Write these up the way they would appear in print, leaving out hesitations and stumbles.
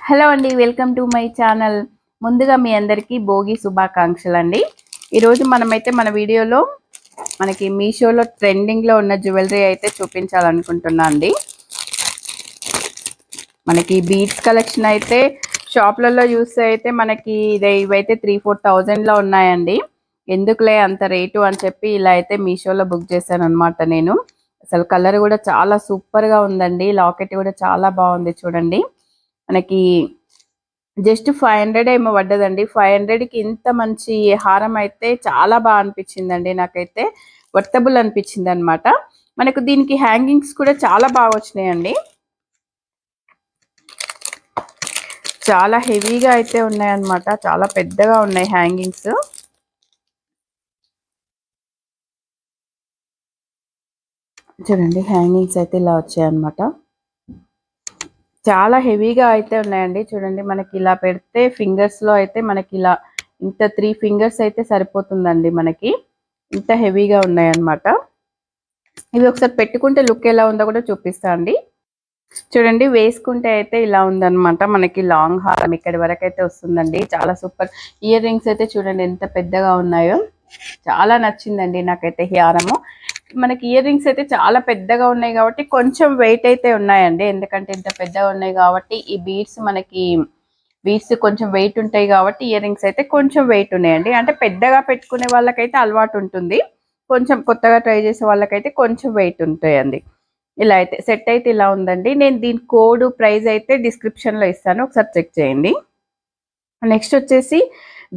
Hello అండి, welcome to my channel. ముందుగా మీ అందరికీ భోగి శుభాకాంక్షలు అండి. ఈరోజు మనమైతే మన వీడియోలో మనకి మీషోలో ట్రెండింగ్లో ఉన్న జ్యువెలరీ అయితే చూపించాలనుకుంటున్నా అండి. మనకి బీడ్స్ కలెక్షన్ అయితే షాప్లలో చూస్తే అయితే మనకి ఇవైతే 3-4 థౌజండ్లో ఉన్నాయండి. ఎందుకులే అంత రేటు అని చెప్పి ఇలా అయితే మీషోలో బుక్ చేశాను అనమాట నేను. అసలు కలర్ కూడా చాలా సూపర్గా ఉందండి. లాకెట్ కూడా చాలా బాగుంది చూడండి. మనకి జస్ట్ 500 ఏమో పడ్డదండి. 500కి ఇంత మంచి హారం అయితే చాలా బాగా అనిపించిందండి. నాకైతే వర్తబుల్ అనిపించింది అనమాట. మనకు దీనికి హ్యాంగింగ్స్ కూడా చాలా బాగా వచ్చినాయండి. చాలా హెవీగా అయితే ఉన్నాయన్నమాట. చాలా పెద్దగా ఉన్నాయి హ్యాంగింగ్స్. చూడండి, హ్యాంగింగ్స్ అయితే ఇలా వచ్చాయన్నమాట. చాలా హెవీగా అయితే ఉన్నాయండి. చూడండి, మనకి ఇలా పెడితే ఫింగర్స్లో అయితే మనకి ఇలా ఇంత 3 ఫింగర్స్ అయితే సరిపోతుందండి. మనకి ఇంత హెవీగా ఉన్నాయన్నమాట. ఇవి ఒకసారి పెట్టుకుంటే లుక్ ఎలా ఉందో కూడా చూపిస్తా అండి. చూడండి, వేసుకుంటే అయితే ఇలా ఉందన్నమాట. మనకి లాంగ్ హారం ఇక్కడి వరకు అయితే వస్తుందండి. చాలా సూపర్. ఇయర్ రింగ్స్ అయితే చూడండి ఎంత పెద్దగా ఉన్నాయో. చాలా నచ్చిందండి నాకైతే ఈ హారము. మనకి ఇయర్ రింగ్స్ అయితే చాలా పెద్దగా ఉన్నాయి కాబట్టి కొంచెం వెయిట్ అయితే ఉన్నాయండి. ఎందుకంటే ఇంత పెద్దగా ఉన్నాయి కాబట్టి ఈ బీడ్స్ కొంచెం వెయిట్ ఉంటాయి కాబట్టి ఇయర్ రింగ్స్ అయితే కొంచెం వెయిట్ ఉన్నాయండి. అంటే పెద్దగా పెట్టుకునే వాళ్ళకైతే అలవాటు ఉంటుంది. కొంచెం కొత్తగా ట్రై చేసే వాళ్ళకైతే కొంచెం వెయిట్ ఉంటాయండి. ఇలా అయితే సెట్ అయితే ఇలా ఉందండి. నేను దీని కోడ్ ప్రైస్ అయితే డిస్క్రిప్షన్లో ఇస్తాను, ఒకసారి చెక్ చేయండి. నెక్స్ట్ వచ్చేసి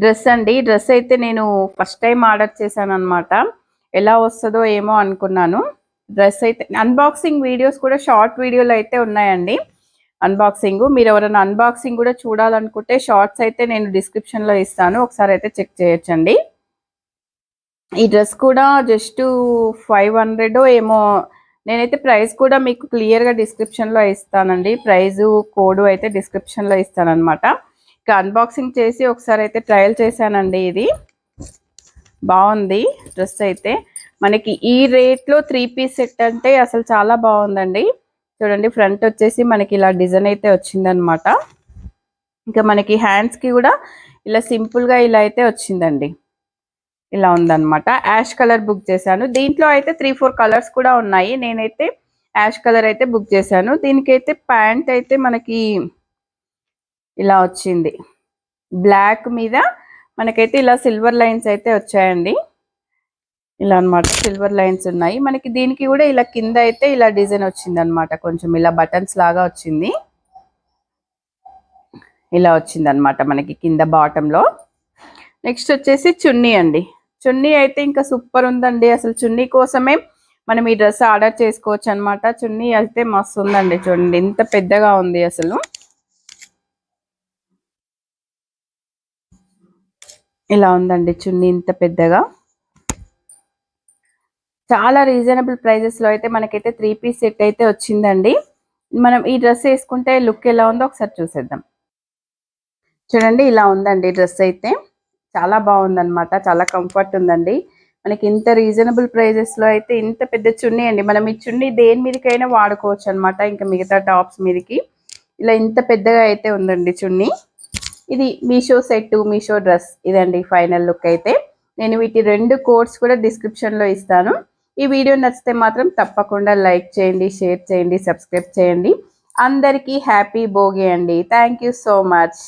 డ్రెస్ అండి. డ్రెస్ అయితే నేను ఫస్ట్ టైం ఆర్డర్ చేశాను అనమాట. ఎలా వస్తుందో ఏమో అనుకున్నాను. డ్రెస్ అయితే అన్బాక్సింగ్ వీడియోస్ కూడా షార్ట్ వీడియోలు అయితే ఉన్నాయండి. అన్బాక్సింగ్ మీరు ఎవరైనా అన్బాక్సింగ్ కూడా చూడాలనుకుంటే షార్ట్స్ అయితే నేను డిస్క్రిప్షన్లో ఇస్తాను, ఒకసారి అయితే చెక్ చేయొచ్చండి. ఈ డ్రెస్ కూడా జస్ట్ 500 ఏమో. నేనైతే ప్రైస్ కూడా మీకు క్లియర్గా డిస్క్రిప్షన్లో ఇస్తానండి. ప్రైజు కోడ్ అయితే డిస్క్రిప్షన్లో ఇస్తానన్నమాట. ఇక అన్బాక్సింగ్ చేసి ఒకసారి అయితే ట్రయల్ చేశానండి. ఇది బాగుంది డ్రెస్ అయితే. మనకి ఈ రేట్లో 3 పీస్ సెట్ అంటే అసలు చాలా బాగుందండి. చూడండి, ఫ్రంట్ వచ్చేసి మనకి ఇలా డిజైన్ అయితే వచ్చిందనమాట. ఇంకా మనకి హ్యాండ్స్కి కూడా ఇలా సింపుల్గా ఇలా అయితే వచ్చిందండి. ఇలా ఉందన్నమాట. యాష్ కలర్ బుక్ చేశాను. దీంట్లో అయితే 3-4 కలర్స్ కూడా ఉన్నాయి. నేనైతే యాష్ కలర్ అయితే బుక్ చేశాను. దీనికైతే ప్యాంట్ అయితే మనకి ఇలా వచ్చింది. బ్లాక్ మీద మనకైతే ఇలా సిల్వర్ లైన్స్ అయితే వచ్చాయండి. ఇలా అనమాట, సిల్వర్ లైన్స్ ఉన్నాయి. మనకి దీనికి కూడా ఇలా కింద అయితే ఇలా డిజైన్ వచ్చింది అనమాట. కొంచెం ఇలా బటన్స్ లాగా వచ్చింది. ఇలా వచ్చింది అనమాట మనకి కింద బాటంలో. నెక్స్ట్ వచ్చేసి చున్నీ అండి. చున్నీ అయితే ఇంకా సూపర్ ఉందండి. అసలు చున్నీ కోసమే మనం ఈ డ్రెస్ ఆర్డర్ చేసుకోవచ్చు అనమాట. చున్నీ అయితే మస్తు ఉందండి. చూడండి ఎంత పెద్దగా ఉంది అసలు. ఇలా ఉందండి చున్నీ ఇంత పెద్దగా. చాలా రీజనబుల్ ప్రైజెస్లో అయితే మనకైతే 3 పీస్ సెట్ అయితే వచ్చిందండి. మనం ఈ డ్రెస్ వేసుకుంటే లుక్ ఎలా ఉందో ఒకసారి చూసేద్దాం. చూడండి, ఇలా ఉందండి డ్రెస్ అయితే. చాలా బాగుందన్నమాట. చాలా కంఫర్ట్ ఉందండి. మనకి ఇంత రీజనబుల్ ప్రైజెస్లో అయితే ఇంత పెద్ద చున్నీ అండి. మనం ఈ చున్నీ దేని మీదకైనా వాడుకోవచ్చు అనమాట. ఇంకా మిగతా టాప్స్ మీదకి ఇలా ఇంత పెద్దగా అయితే ఉందండి చున్నీ. ఇది మీషో సెట్, మీషో డ్రెస్ ఇదండి ఫైనల్ లుక్ అయితే. నేను వీటి 2 కోడ్స్ కూడా డిస్క్రిప్షన్లో ఇస్తాను. ఈ వీడియో నచ్చితే మాత్రం తప్పకుండా లైక్ చేయండి, షేర్ చేయండి, సబ్స్క్రైబ్ చేయండి. అందరికీ హ్యాపీ భోగి అండి. Thank you so much.